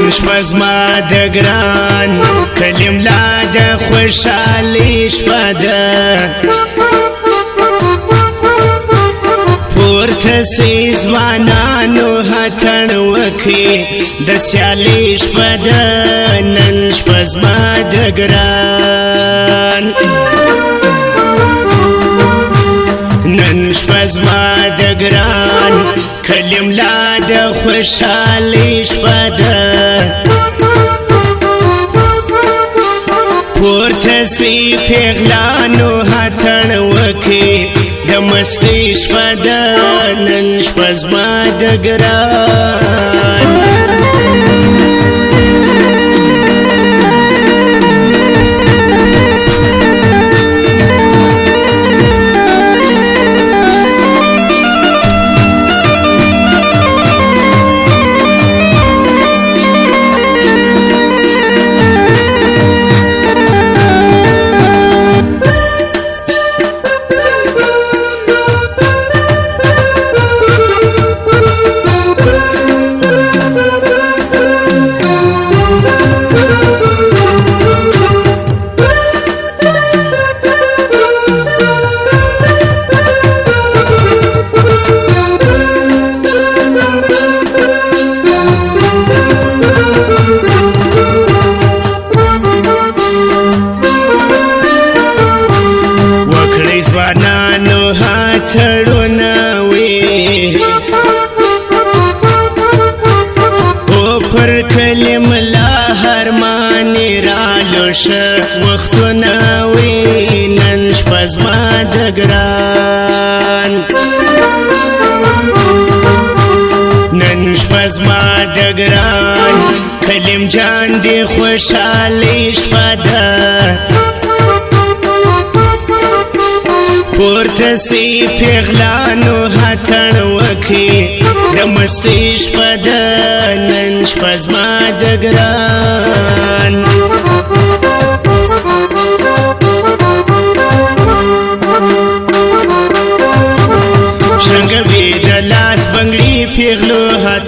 نن شپه زما د ګران کلیم لا د خوشحالي شپه ده پورته سي ځوانانو هتڼ وکړي د سیالي شپه ده نن شپه زما د ګران نن شپه زما د ګران کلیم لا د خوشحالي شپه ده پورته سي پیغلانو هتڼ وکړي د مستی شپه ده نن شپه زما د ګران ځوانانو هتړونه وي او پر کلیم لا هرمانې رالو شه وختونه وي نن شپه زما د ګران نن شپه زما د ګران کلیم جان دی خوشحالي شپه ده پورته سي پیغلانو هتڼ وکړي د مستی شپه ده نن شپه زما د ګران شرنګوي د لاس بنګړي پیغلو هتڼ